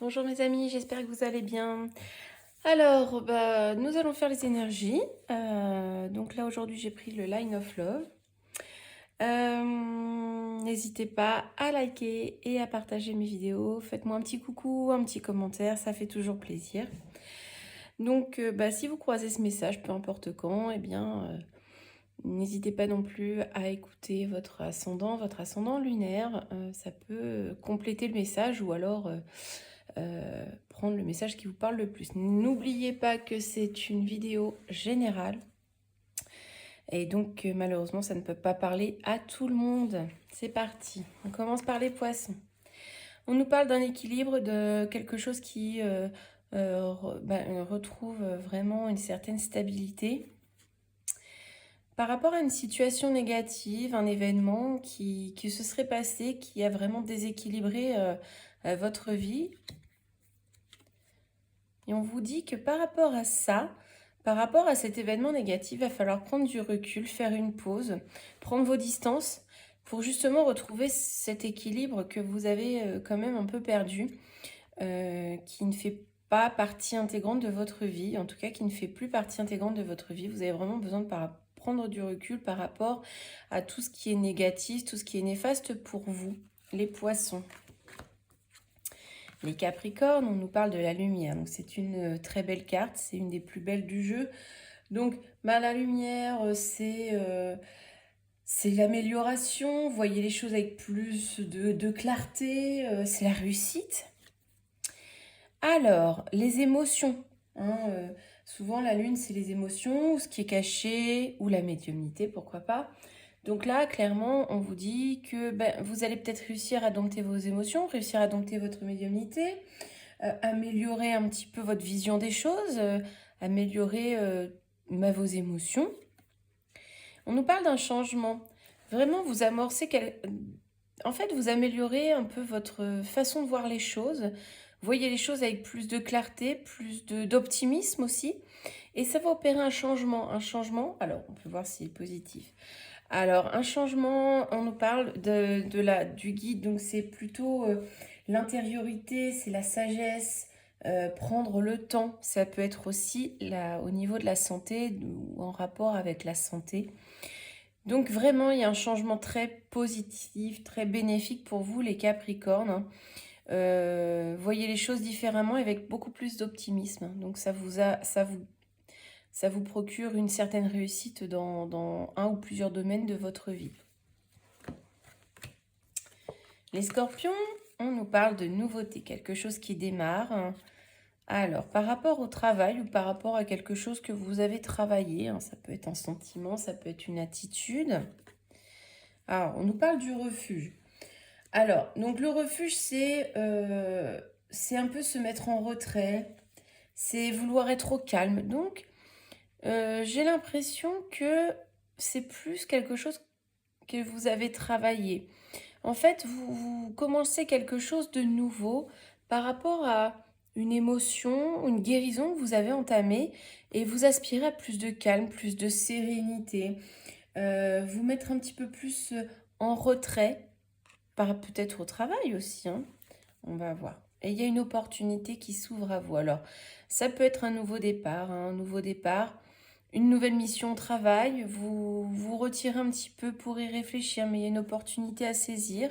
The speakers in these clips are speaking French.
Bonjour mes amis, j'espère que vous allez bien. Alors, nous allons faire les énergies. Donc là aujourd'hui j'ai pris le Line of Love. N'hésitez pas à liker et à partager mes vidéos. Faites-moi un petit coucou, un petit commentaire, ça fait toujours plaisir. Donc si vous croisez ce message, peu importe quand, eh bien n'hésitez pas non plus à écouter votre ascendant lunaire. Ça peut compléter le message ou alors prendre le message qui vous parle le plus. N'oubliez pas que c'est une vidéo générale et donc malheureusement ça ne peut pas parler à tout le monde. C'est parti, on commence par les poissons. On nous parle d'un équilibre, de quelque chose qui retrouve vraiment une certaine stabilité. Par rapport à une situation négative, un événement qui se serait passé, qui a vraiment déséquilibré votre vie. Et on vous dit que par rapport à ça, par rapport à cet événement négatif, il va falloir prendre du recul, faire une pause, prendre vos distances pour justement retrouver cet équilibre que vous avez quand même un peu perdu, qui ne fait pas partie intégrante de votre vie, en tout cas qui ne fait plus partie intégrante de votre vie. Vous avez vraiment besoin de prendre du recul par rapport à tout ce qui est négatif, tout ce qui est néfaste pour vous, les poissons. Les Capricornes, on nous parle de la lumière, donc c'est une très belle carte, c'est une des plus belles du jeu. Donc la lumière, c'est l'amélioration, vous voyez les choses avec plus de clarté, c'est la réussite. Alors, les émotions, souvent la lune c'est les émotions, ou ce qui est caché, ou la médiumnité, pourquoi pas. Donc là, clairement, on vous dit que vous allez peut-être réussir à dompter vos émotions, réussir à dompter votre médiumnité, améliorer un petit peu votre vision des choses, améliorer vos émotions. On nous parle d'un changement. Vraiment, vous amorcez... En fait, vous améliorez un peu votre façon de voir les choses. Vous voyez les choses avec plus de clarté, plus d'optimisme aussi. Et ça va opérer un changement. Un changement, alors on peut voir s'il est positif. Alors, un changement, on nous parle du guide, donc c'est plutôt l'intériorité, c'est la sagesse, prendre le temps. Ça peut être aussi au niveau de la santé ou en rapport avec la santé. Donc vraiment, il y a un changement très positif, très bénéfique pour vous, les Capricornes. Voyez les choses différemment avec beaucoup plus d'optimisme. Donc ça vous procure une certaine réussite dans un ou plusieurs domaines de votre vie. Les Scorpions, on nous parle de nouveauté, quelque chose qui démarre. Alors, par rapport au travail ou par rapport à quelque chose que vous avez travaillé, ça peut être un sentiment, ça peut être une attitude. Alors, on nous parle du refuge. Alors, donc le refuge, c'est un peu se mettre en retrait, c'est vouloir être au calme. Donc, j'ai l'impression que c'est plus quelque chose que vous avez travaillé. En fait, vous commencez quelque chose de nouveau par rapport à une émotion, une guérison que vous avez entamée et vous aspirez à plus de calme, plus de sérénité, vous mettre un petit peu plus en retrait, peut-être au travail aussi, on va voir. Et il y a une opportunité qui s'ouvre à vous. Alors, ça peut être un nouveau départ, une nouvelle mission au travail, vous retirez un petit peu pour y réfléchir, mais il y a une opportunité à saisir.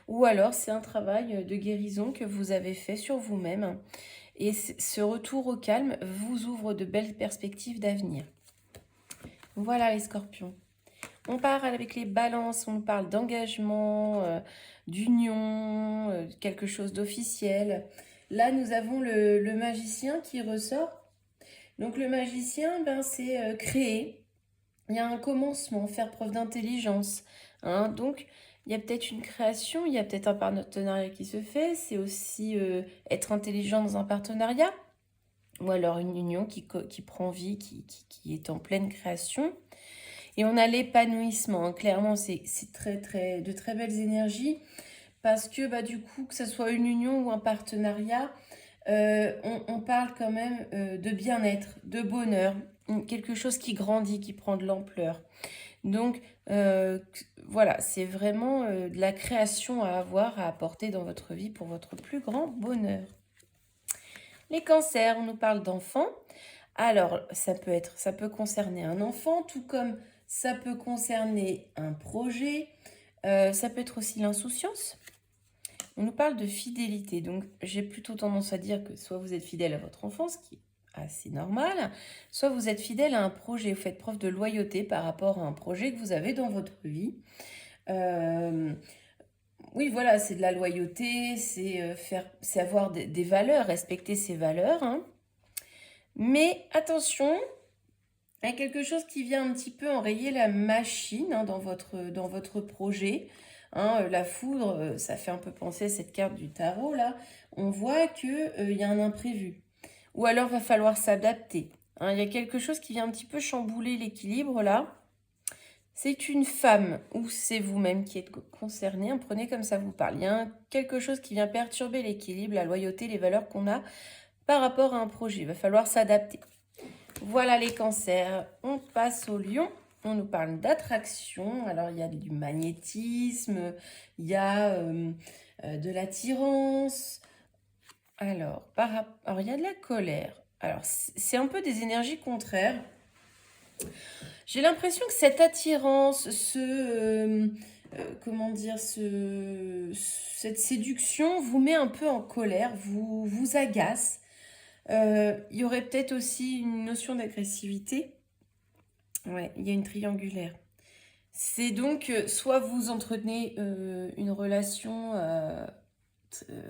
Ou alors, c'est un travail de guérison que vous avez fait sur vous-même. Et ce retour au calme vous ouvre de belles perspectives d'avenir. Voilà les scorpions. On part avec les balances, on parle d'engagement, d'union, quelque chose d'officiel. Là, nous avons le magicien qui ressort. Donc le magicien, c'est créer. Il y a un commencement, faire preuve d'intelligence. Donc, il y a peut-être une création, il y a peut-être un partenariat qui se fait. C'est aussi être intelligent dans un partenariat. Ou alors une union qui prend vie, qui est en pleine création. Et on a l'épanouissement. Clairement, c'est de très belles énergies. Parce que du coup, que ce soit une union ou un partenariat, on parle quand même de bien-être, de bonheur, quelque chose qui grandit, qui prend de l'ampleur. Donc voilà, c'est vraiment de la création à avoir, à apporter dans votre vie pour votre plus grand bonheur. Les cancers, on nous parle d'enfants. Alors, ça peut concerner un enfant, tout comme ça peut concerner un projet. Ça peut être aussi l'insouciance. On nous parle de fidélité. Donc, j'ai plutôt tendance à dire que soit vous êtes fidèle à votre enfant, ce qui est assez normal, soit vous êtes fidèle à un projet. Vous faites preuve de loyauté par rapport à un projet que vous avez dans votre vie. Oui, voilà, c'est de la loyauté, c'est avoir des valeurs, respecter ses valeurs, hein. Mais attention, il y a quelque chose qui vient un petit peu enrayer la machine, hein, dans votre projet. Hein, la foudre, ça fait un peu penser à cette carte du tarot, là. On voit qu'il y a un imprévu. Ou alors, va falloir s'adapter. Hein, il y a quelque chose qui vient un petit peu chambouler l'équilibre, là. C'est une femme ou c'est vous-même qui êtes concerné, hein, prenez comme ça vous parle. Il y a quelque chose qui vient perturber l'équilibre, la loyauté, les valeurs qu'on a par rapport à un projet. Il va falloir s'adapter. Voilà les cancers. On passe au lion. On nous parle d'attraction. Alors, il y a du magnétisme, il y a de l'attirance. Alors, il y a de la colère. Alors, c'est un peu des énergies contraires. J'ai l'impression que cette attirance, comment dire, cette séduction vous met un peu en colère, vous agace. Il y aurait peut-être aussi une notion d'agressivité. Ouais, il y a une triangulaire. C'est donc, soit vous entretenez une relation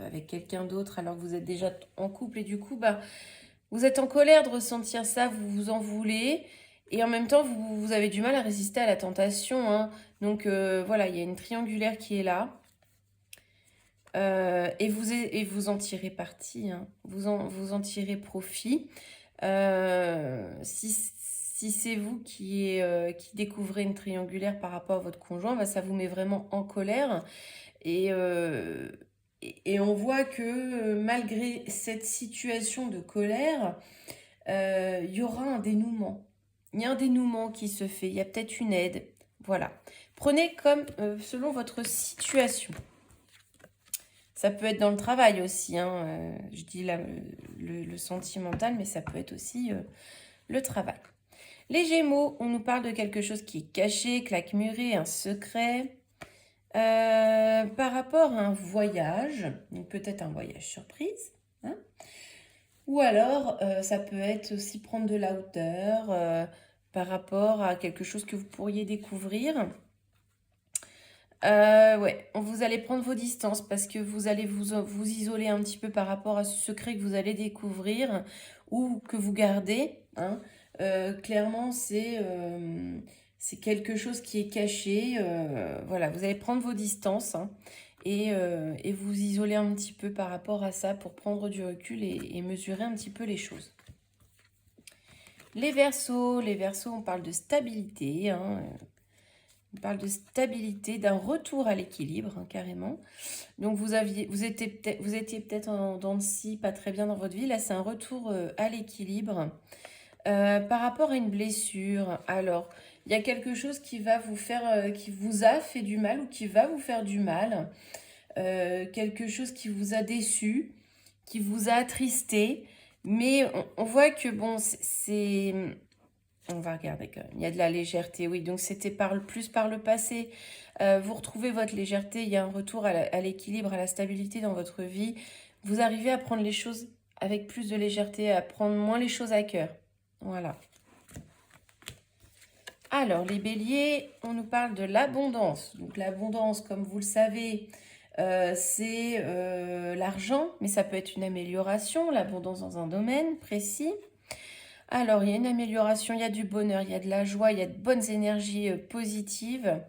avec quelqu'un d'autre alors que vous êtes déjà en couple et du coup, bah, vous êtes en colère de ressentir ça, vous vous en voulez. Et en même temps, vous avez du mal à résister à la tentation, hein. Donc voilà, il y a une triangulaire qui est là. Et vous en tirez parti, hein. Vous en tirez profit. Si c'est vous qui découvrez une triangulaire par rapport à votre conjoint, bah, ça vous met vraiment en colère. Et, et on voit que malgré cette situation de colère, il y aura un dénouement. Il y a un dénouement qui se fait, il y a peut-être une aide. Voilà. Prenez comme selon votre situation. Ça peut être dans le travail aussi, hein. Je dis là, le sentimental, mais ça peut être aussi le travail. Les Gémeaux, on nous parle de quelque chose qui est caché, claquemuré, un secret. Par rapport à un voyage, peut-être un voyage surprise, hein. Ou alors, ça peut être aussi prendre de la hauteur par rapport à quelque chose que vous pourriez découvrir. Ouais, vous allez prendre vos distances parce que vous allez vous isoler un petit peu par rapport à ce secret que vous allez découvrir ou que vous gardez, hein. Clairement, c'est quelque chose qui est caché. Voilà, vous allez prendre vos distances, hein, et vous isoler un petit peu par rapport à ça pour prendre du recul et mesurer un petit peu les choses. Les Verseaux, on parle de stabilité, hein. On parle de stabilité, d'un retour à l'équilibre, hein, carrément. Donc vous étiez peut-être en dents de scie, pas très bien dans votre vie. Là, c'est un retour à l'équilibre. Par rapport à une blessure, alors, il y a quelque chose qui va vous faire, qui vous a fait du mal ou qui va vous faire du mal. Quelque chose qui vous a déçu, qui vous a attristé. Mais on voit que, bon, on va regarder quand même. Il y a de la légèreté, oui. Donc, c'était plus par le passé. Vous retrouvez votre légèreté. Il y a un retour à l'équilibre, à la stabilité dans votre vie. Vous arrivez à prendre les choses avec plus de légèreté, à prendre moins les choses à cœur. Voilà. Alors, les béliers, on nous parle de l'abondance. Donc, l'abondance, comme vous le savez, c'est l'argent, mais ça peut être une amélioration, l'abondance dans un domaine précis. Alors, il y a une amélioration, il y a du bonheur, il y a de la joie, il y a de bonnes énergies positives.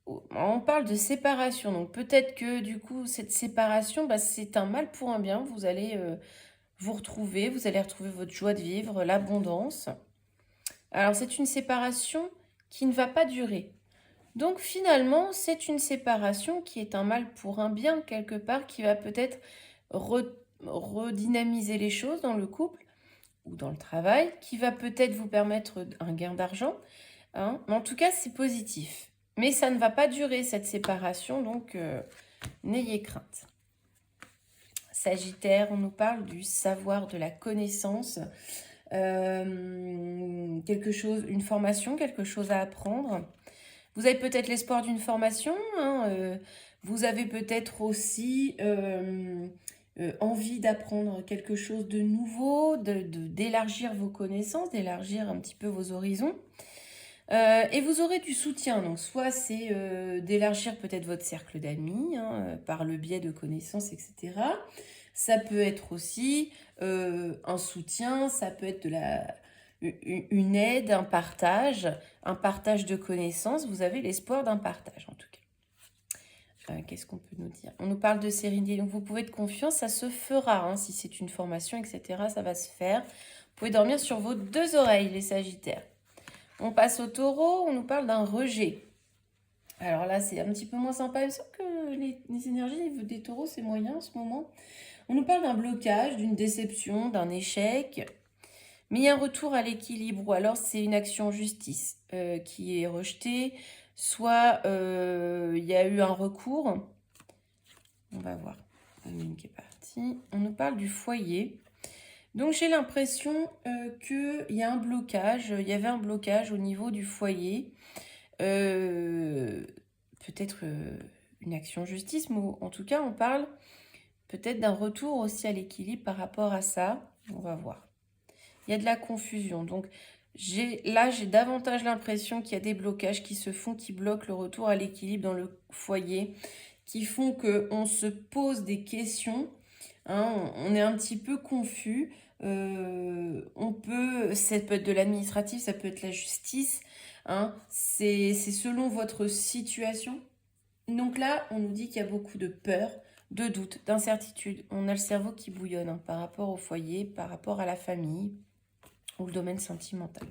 On parle de séparation, donc peut-être que du coup, cette séparation, bah, c'est un mal pour un bien. Vous allez vous retrouver, vous allez retrouver votre joie de vivre, l'abondance. Alors, c'est une séparation qui ne va pas durer. Donc, finalement, c'est une séparation qui est un mal pour un bien, quelque part, qui va peut-être redynamiser les choses dans le couple ou dans le travail, qui va peut-être vous permettre un gain d'argent, hein. Mais en tout cas, c'est positif. Mais ça ne va pas durer, cette séparation, donc n'ayez crainte. Sagittaire, on nous parle du savoir, de la connaissance. Quelque chose, une formation, quelque chose à apprendre. Vous avez peut-être l'espoir d'une formation, hein, vous avez peut-être aussi envie d'apprendre quelque chose de nouveau, d'élargir vos connaissances, d'élargir un petit peu vos horizons. Et vous aurez du soutien, donc soit c'est d'élargir peut-être votre cercle d'amis, hein, par le biais de connaissances, etc. Ça peut être aussi un soutien, ça peut être une aide, un partage de connaissances. Vous avez l'espoir d'un partage en tout cas. Qu'est-ce qu'on peut nous dire? On nous parle de sérénité, donc vous pouvez être confiant, ça se fera, hein, si c'est une formation, etc. Ça va se faire. Vous pouvez dormir sur vos deux oreilles, les Sagittaires. On passe au Taureau, on nous parle d'un rejet. Alors là, c'est un petit peu moins sympa. Il me semble que les énergies des Taureaux, c'est moyen en ce moment. On nous parle d'un blocage, d'une déception, d'un échec. Mais il y a un retour à l'équilibre, ou alors c'est une action en justice qui est rejetée. Soit il y a eu un recours. On va voir. La lune qui est partie. On nous parle du foyer. Donc j'ai l'impression qu'il y a un blocage, il y avait un blocage au niveau du foyer. Peut-être une action justice, mais en tout cas on parle peut-être d'un retour aussi à l'équilibre par rapport à ça. On va voir. Il y a de la confusion. Donc là j'ai davantage l'impression qu'il y a des blocages qui se font, qui bloquent le retour à l'équilibre dans le foyer, qui font qu'on se pose des questions. Hein, on est un petit peu confus. Ça peut être de l'administratif, ça peut être la justice. Hein, c'est selon votre situation. Donc là, on nous dit qu'il y a beaucoup de peur, de doute, d'incertitude. On a le cerveau qui bouillonne, hein, par rapport au foyer, par rapport à la famille ou le domaine sentimental.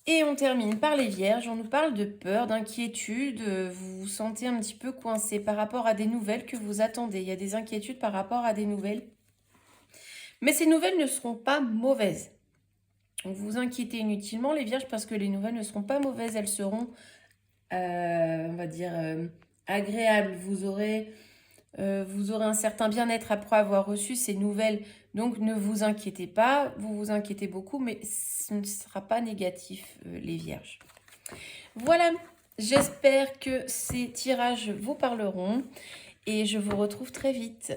Et on termine par les Vierges. On nous parle de peur, d'inquiétude. Vous vous sentez un petit peu coincé par rapport à des nouvelles que vous attendez. Il y a des inquiétudes par rapport à des nouvelles. Mais ces nouvelles ne seront pas mauvaises. Donc vous vous inquiétez inutilement, les Vierges, parce que les nouvelles ne seront pas mauvaises. Elles seront, on va dire, agréables. Vous aurez un certain bien-être après avoir reçu ces nouvelles. Donc ne vous inquiétez pas, vous vous inquiétez beaucoup, mais ce ne sera pas négatif, les Vierges. Voilà, j'espère que ces tirages vous parleront et je vous retrouve très vite.